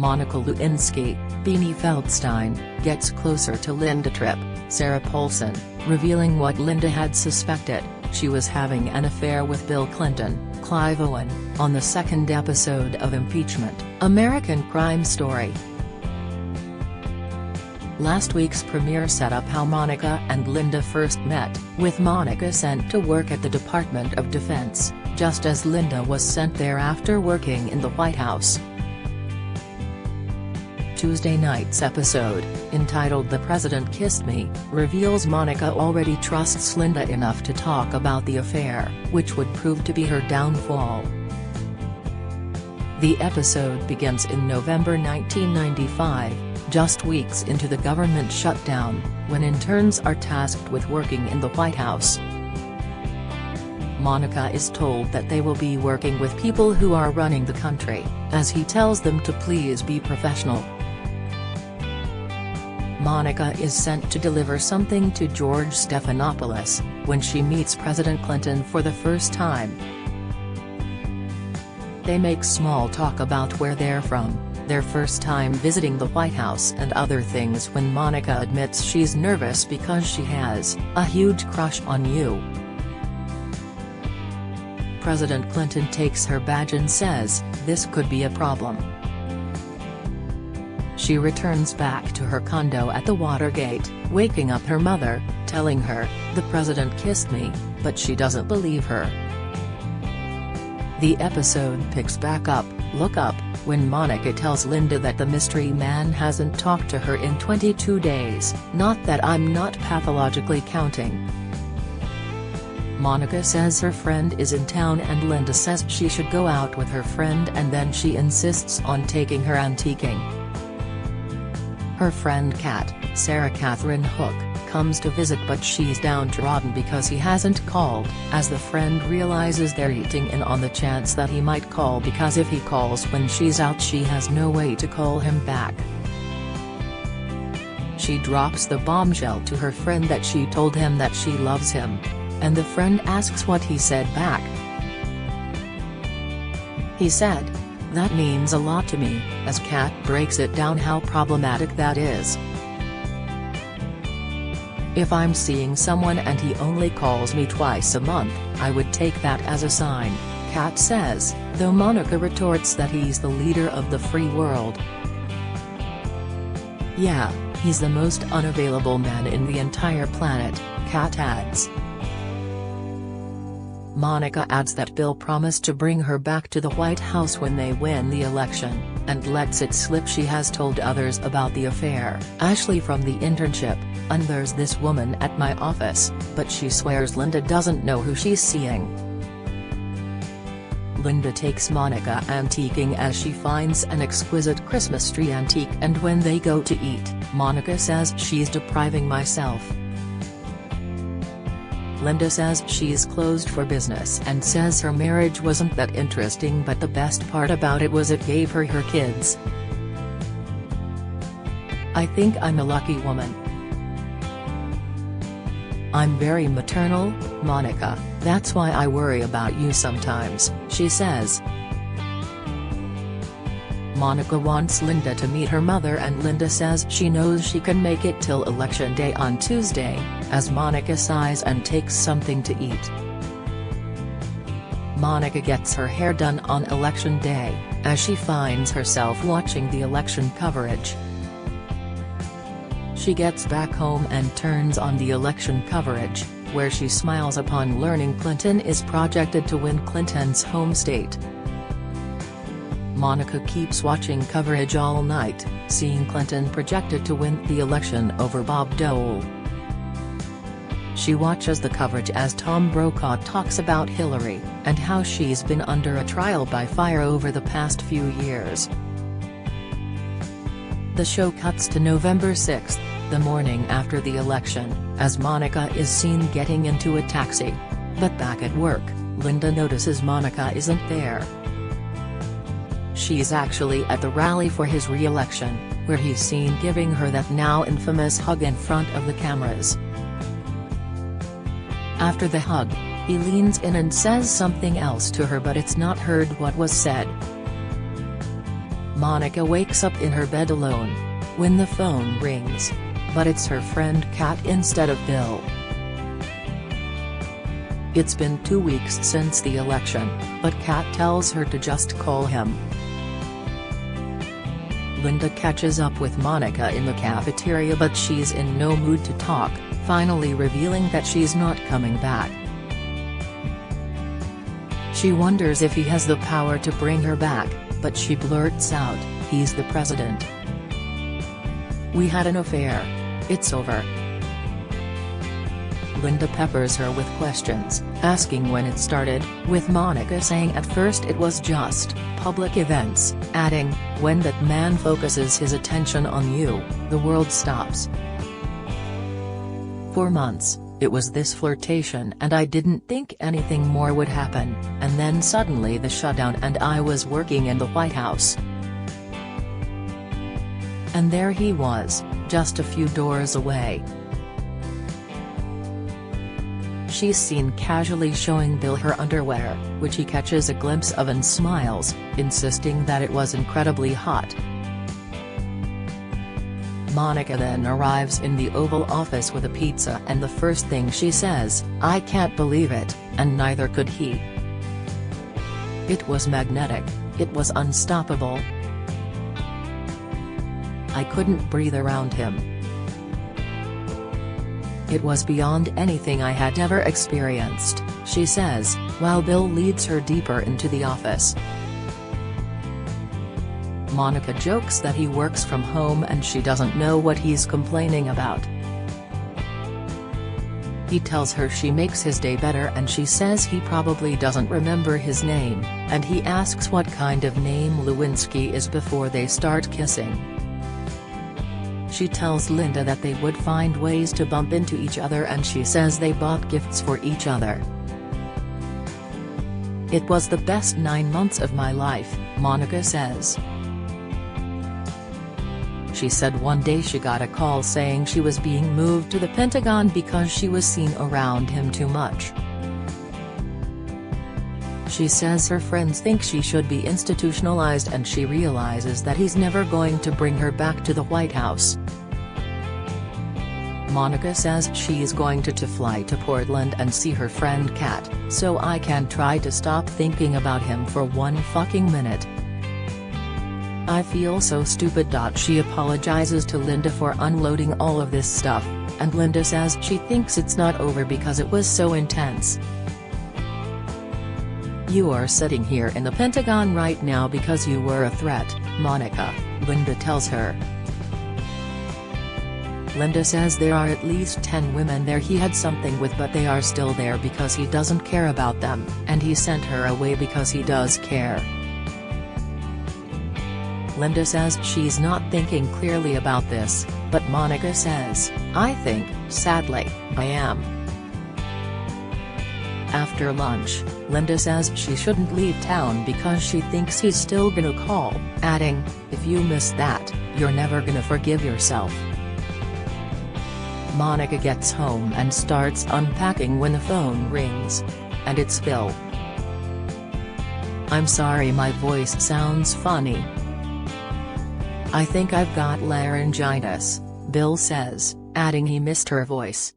Monica Lewinsky, Beanie Feldstein, gets closer to Linda Tripp, Sarah Paulson, revealing what Linda had suspected: she was having an affair with Bill Clinton, Clive Owen, on the second episode of Impeachment, American Crime Story. Last week's premiere set up how Monica and Linda first met, with Monica sent to work at the Department of Defense, just as Linda was sent there after working in the White House. Tuesday night's episode, entitled "The President Kissed Me," reveals Monica already trusts Linda enough to talk about the affair, which would prove to be her downfall. The episode begins in November 1995, just weeks into the government shutdown, when interns are tasked with working in the White House. Monica is told that they will be working with people who are running the country, as he tells them to please be professional. Monica is sent to deliver something to George Stephanopoulos, when she meets President Clinton for the first time. They make small talk about where they're from, their first time visiting the White House and other things, when Monica admits she's nervous because she has a huge crush on you. President Clinton takes her badge and says, this could be a problem. She returns back to her condo at the Watergate, waking up her mother, telling her, "The president kissed me," but she doesn't believe her. The episode picks back up, when Monica tells Linda that the mystery man hasn't talked to her in 22 days, "Not that I'm not pathologically counting." Monica says her friend is in town and Linda says she should go out with her friend, and then she insists on taking her antiquing. Her friend Sarah Catherine Hook, comes to visit, but she's downtrodden because he hasn't called, as the friend realizes they're eating in on the chance that he might call, because if he calls when she's out she has no way to call him back. She drops the bombshell to her friend that she told him that she loves him, and the friend asks what he said back. He said, "That means a lot to me," as Kat breaks it down how problematic that is. "If I'm seeing someone and he only calls me twice a month, I would take that as a sign," Kat says, though Monica retorts that he's the leader of the free world. "Yeah, he's the most unavailable man in the entire planet," Kat adds. Monica adds that Bill promised to bring her back to the White House when they win the election, and lets it slip she has told others about the affair. "Ashley from the internship, and there's this woman at my office," but she swears Linda doesn't know who she's seeing. Linda takes Monica antiquing as she finds an exquisite Christmas tree antique, and when they go to eat, Monica says she's depriving myself. Linda says she's closed for business and says her marriage wasn't that interesting, but the best part about it was it gave her her kids. "I think I'm a lucky woman. I'm very maternal, Monica, that's why I worry about you sometimes," she says. Monica wants Linda to meet her mother, and Linda says she knows she can make it till Election Day on Tuesday, as Monica sighs and takes something to eat. Monica gets her hair done on Election Day, as she finds herself watching the election coverage. She gets back home and turns on the election coverage, where she smiles upon learning Clinton is projected to win Clinton's home state. Monica keeps watching coverage all night, seeing Clinton projected to win the election over Bob Dole. She watches the coverage as Tom Brokaw talks about Hillary, and how she's been under a trial by fire over the past few years. The show cuts to November 6, the morning after the election, as Monica is seen getting into a taxi. But back at work, Linda notices Monica isn't there. She's actually at the rally for his re-election, where he's seen giving her that now infamous hug in front of the cameras. After the hug, he leans in and says something else to her, but it's not heard what was said. Monica wakes up in her bed alone when the phone rings. But it's her friend Kat instead of Bill. It's been 2 weeks since the election, but Kat tells her to just call him. Linda catches up with Monica in the cafeteria, but she's in no mood to talk, finally revealing that she's not coming back. She wonders if he has the power to bring her back, but she blurts out, "He's the president. We had an affair. It's over." Linda peppers her with questions, asking when it started, with Monica saying at first it was just public events, adding, "When that man focuses his attention on you, the world stops." For months, it was this flirtation and I didn't think anything more would happen, and then suddenly the shutdown and I was working in the White House. And there he was, just a few doors away. She's seen casually showing Bill her underwear, which he catches a glimpse of and smiles, insisting that it was incredibly hot. Monica then arrives in the Oval Office with a pizza, and the first thing she says, "I can't believe it," and neither could he. It was magnetic, it was unstoppable. I couldn't breathe around him. It was beyond anything I had ever experienced, she says, while Bill leads her deeper into the office. Monica jokes that he works from home and she doesn't know what he's complaining about. He tells her she makes his day better and she says he probably doesn't remember his name, and he asks what kind of name Lewinsky is before they start kissing. She tells Linda that they would find ways to bump into each other, and she says they bought gifts for each other. "It was the best 9 months of my life," Monica says. She said one day she got a call saying she was being moved to the Pentagon because she was seen around him too much. She says her friends think she should be institutionalized, and she realizes that he's never going to bring her back to the White House. Monica says she's going to fly to Portland and see her friend Kat, so I can try to stop thinking about him for 1 fucking minute. "I feel so stupid." She apologizes to Linda for unloading all of this stuff, and Linda says she thinks it's not over because it was so intense. "You are sitting here in the Pentagon right now because you were a threat, Monica," Linda tells her. Linda says there are at least 10 women there he had something with, but they are still there because he doesn't care about them, and he sent her away because he does care. Linda says she's not thinking clearly about this, but Monica says, "I think, sadly, I am." After lunch, Linda says she shouldn't leave town because she thinks he's still gonna call, adding, "If you miss that, you're never gonna forgive yourself." Monica gets home and starts unpacking when the phone rings. And it's Bill. "I'm sorry my voice sounds funny. I think I've got laryngitis," Bill says, adding he missed her voice.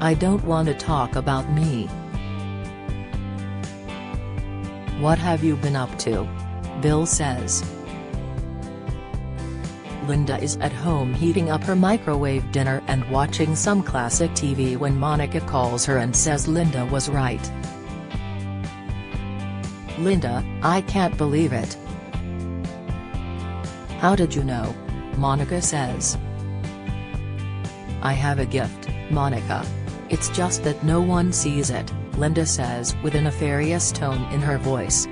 "I don't want to talk about me." "What have you been up to?" Bill says. Linda is at home heating up her microwave dinner and watching some classic TV when Monica calls her and says Linda was right. "Linda, I can't believe it." "How did you know?" Monica says. "I have a gift, Monica. It's just that no one sees it," Linda says with a nefarious tone in her voice.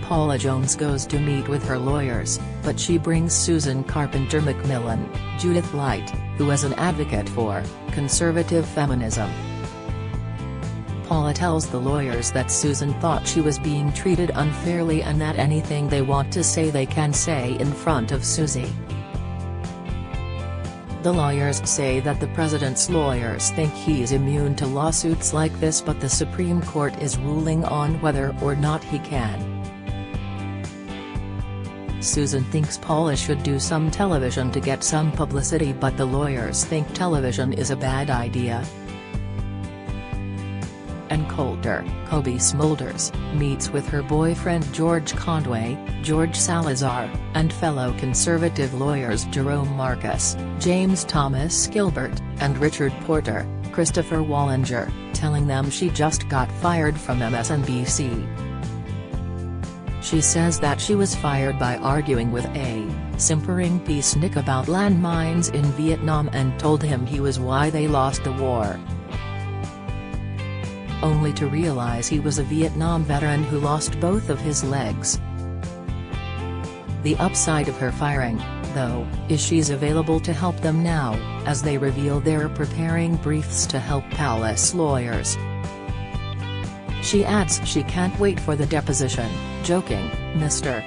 Paula Jones goes to meet with her lawyers, but she brings Susan Carpenter McMillan, Judith Light, who is an advocate for conservative feminism. Paula tells the lawyers that Susan thought she was being treated unfairly and that anything they want to say they can say in front of Susie. The lawyers say that the president's lawyers think he's immune to lawsuits like this, but the Supreme Court is ruling on whether or not he can. Susan thinks Paula should do some television to get some publicity, but the lawyers think television is a bad idea. And Coulter, Kobe Smulders, meets with her boyfriend George Conway, George Salazar, and fellow conservative lawyers Jerome Marcus, James Thomas Gilbert, and Richard Porter, Christopher Wallinger, telling them she just got fired from MSNBC. She says that she was fired by arguing with a simpering peacenik about landmines in Vietnam and told him he was why they lost the war, only to realize he was a Vietnam veteran who lost both of his legs. The upside of her firing, though, is she's available to help them now, as they reveal they're preparing briefs to help Palace lawyers. She adds she can't wait for the deposition, joking, "Mr.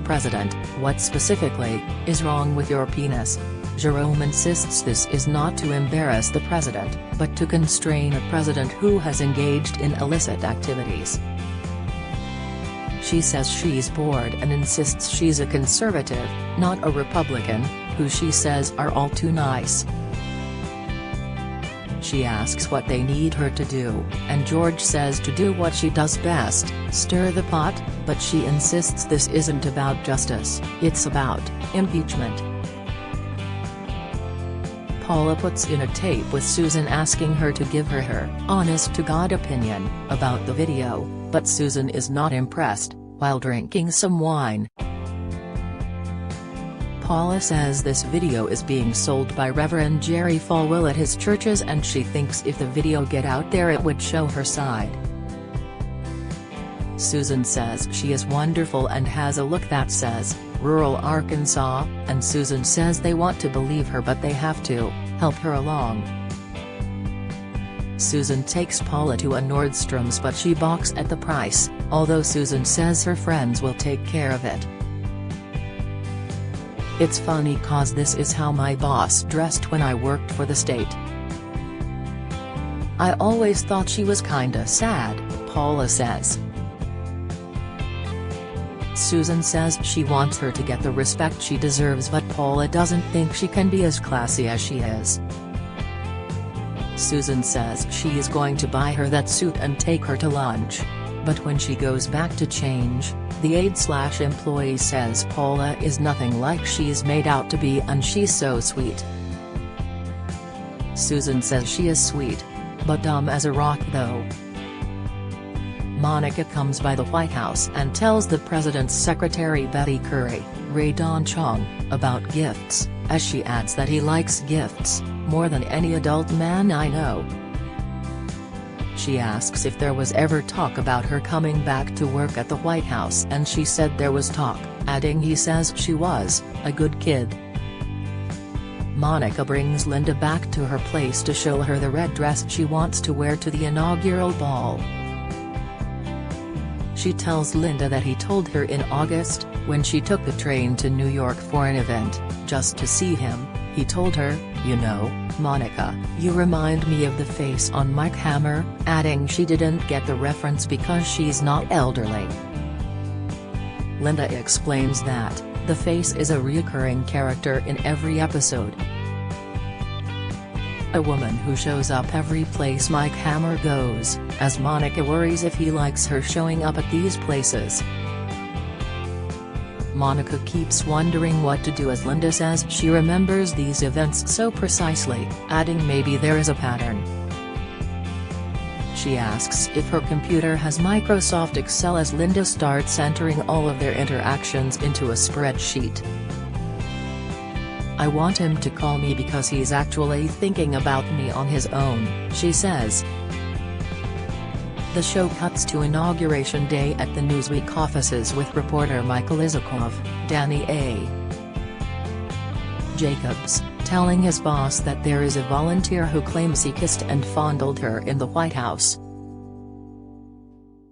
President, what specifically is wrong with your penis?" Jerome insists this is not to embarrass the president, but to constrain a president who has engaged in illicit activities. She says she's bored and insists she's a conservative, not a Republican, who she says are all too nice. She asks what they need her to do, and George says to do what she does best, stir the pot, but she insists this isn't about justice, it's about impeachment. Paula puts in a tape with Susan asking her to give her honest-to-God opinion about the video, but Susan is not impressed, while drinking some wine. Paula says this video is being sold by Reverend Jerry Falwell at his churches, and she thinks if the video get out there it would show her side. Susan says she is wonderful and has a look that says, "Rural Arkansas," and Susan says they want to believe her but they have to help her along. Susan takes Paula to a Nordstrom's but she balks at the price, although Susan says her friends will take care of it. "It's funny cause this is how my boss dressed when I worked for the state. I always thought she was kinda sad," Paula says. Susan says she wants her to get the respect she deserves, but Paula doesn't think she can be as classy as she is. Susan says she is going to buy her that suit and take her to lunch. But when she goes back to change, the aide/employee says Paula is nothing like she's made out to be and she's so sweet. Susan says she is sweet, but dumb as a rock though. Monica comes by the White House and tells the president's secretary Betty Currie, Ray Don Chong, about gifts, as she adds that he likes gifts more than any adult man I know. She asks if there was ever talk about her coming back to work at the White House, and she said there was talk, adding he says she was a good kid. Monica brings Linda back to her place to show her the red dress she wants to wear to the inaugural ball. She tells Linda that he told her in August, when she took the train to New York for an event, just to see him, he told her, "You know, Monica, you remind me of the face on Mike Hammer," adding she didn't get the reference because she's not elderly. Linda explains that the face is a recurring character in every episode. A woman who shows up every place Mike Hammer goes, as Monica worries if he likes her showing up at these places. Monica keeps wondering what to do as Linda says she remembers these events so precisely, adding maybe there is a pattern. She asks if her computer has Microsoft Excel as Linda starts entering all of their interactions into a spreadsheet. "I want him to call me because he's actually thinking about me on his own," she says. The show cuts to Inauguration Day at the Newsweek offices with reporter Michael Isakov, Danny A. Jacobs, telling his boss that there is a volunteer who claims he kissed and fondled her in the White House.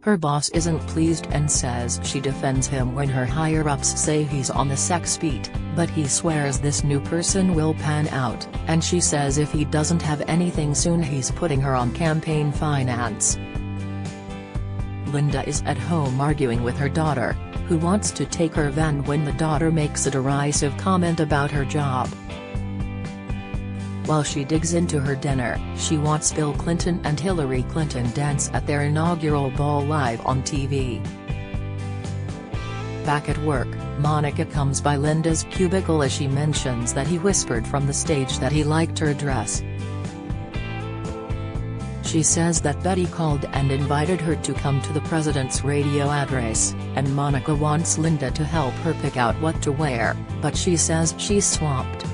Her boss isn't pleased and says she defends him when her higher-ups say he's on the sex beat, but he swears this new person will pan out, and she says if he doesn't have anything soon he's putting her on campaign finance. Linda is at home arguing with her daughter, who wants to take her van when the daughter makes a derisive comment about her job. While she digs into her dinner, she wants Bill Clinton and Hillary Clinton dance at their inaugural ball live on TV. Back at work, Monica comes by Linda's cubicle as she mentions that he whispered from the stage that he liked her dress. She says that Betty called and invited her to come to the president's radio address, and Monica wants Linda to help her pick out what to wear, but she says she's swamped.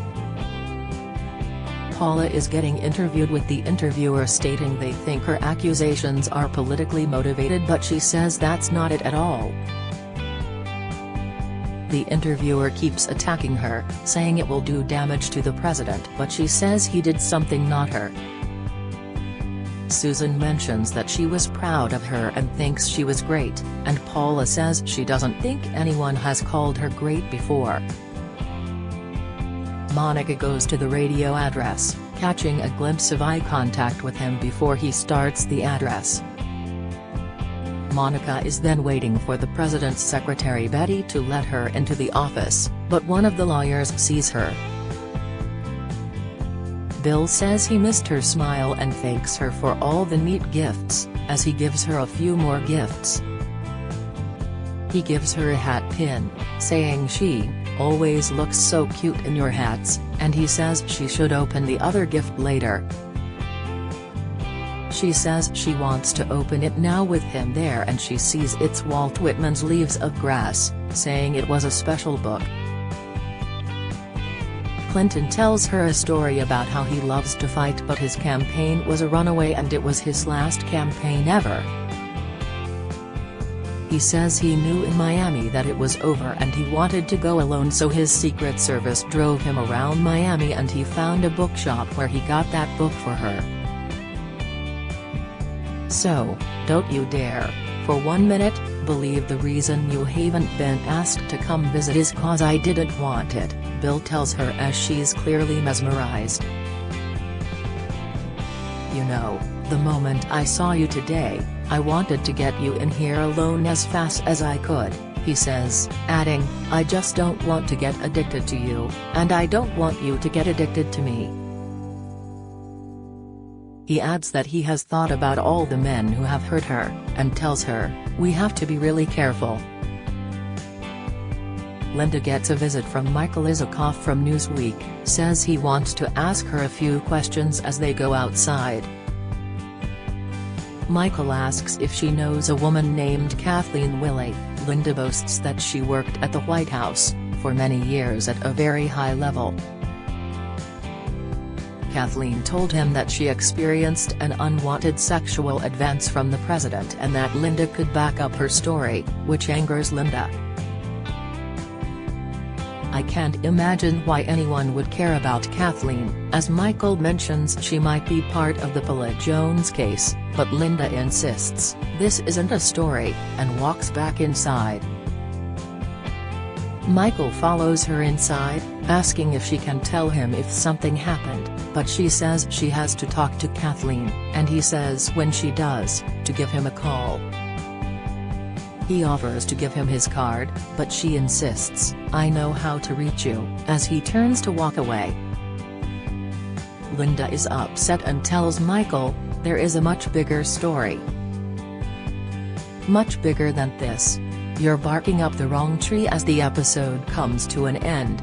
Paula is getting interviewed with the interviewer stating they think her accusations are politically motivated, but she says that's not it at all. The interviewer keeps attacking her, saying it will do damage to the president, but she says he did something, not her. Susan mentions that she was proud of her and thinks she was great, and Paula says she doesn't think anyone has called her great before. Monica goes to the radio address, catching a glimpse of eye contact with him before he starts the address. Monica is then waiting for the president's secretary Betty to let her into the office, but one of the lawyers sees her. Bill says he missed her smile and thanks her for all the neat gifts, as he gives her a few more gifts. He gives her a hat pin, saying she always looks so cute in your hats, and he says she should open the other gift later. She says she wants to open it now with him there, and she sees it's Walt Whitman's Leaves of Grass, saying it was a special book. Clinton tells her a story about how he loves to fight, but his campaign was a runaway and it was his last campaign ever. He says he knew in Miami that it was over and he wanted to go alone, so his Secret Service drove him around Miami and he found a bookshop where he got that book for her. So, don't you dare, for 1 minute, believe the reason you haven't been asked to come visit is cause I didn't want it, Bill tells her as she's clearly mesmerized. You know, the moment I saw you today, I wanted to get you in here alone as fast as I could, he says, adding, I just don't want to get addicted to you, and I don't want you to get addicted to me. He adds that he has thought about all the men who have hurt her, and tells her, we have to be really careful. Linda gets a visit from Michael Isikoff from Newsweek, says he wants to ask her a few questions as they go outside. Michael asks if she knows a woman named Kathleen Willey. Linda boasts that she worked at the White House, for many years at a very high level. Kathleen told him that she experienced an unwanted sexual advance from the president and that Linda could back up her story, which angers Linda. I can't imagine why anyone would care about Kathleen, as Michael mentions she might be part of the Paula Jones case, but Linda insists this isn't a story, and walks back inside. Michael follows her inside, asking if she can tell him if something happened, but she says she has to talk to Kathleen, and he says when she does, to give him a call. He offers to give him his card, but she insists, I know how to reach you, as he turns to walk away. Linda is upset and tells Michael, there is a much bigger story. Much bigger than this. You're barking up the wrong tree as the episode comes to an end.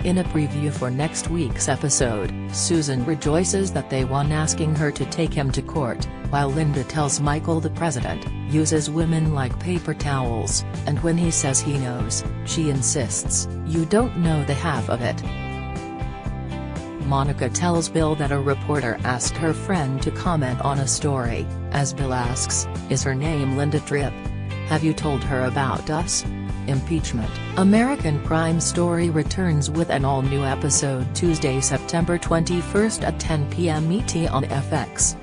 In a preview for next week's episode, Susan rejoices that they won, asking her to take him to court, while Linda tells Michael the president uses women like paper towels, and when he says he knows, she insists, you don't know the half of it. Monica tells Bill that a reporter asked her friend to comment on a story, as Bill asks, is her name Linda Tripp? Have you told her about us? Impeachment, American Crime Story returns with an all-new episode Tuesday, September 21 at 10 p.m. ET on FX.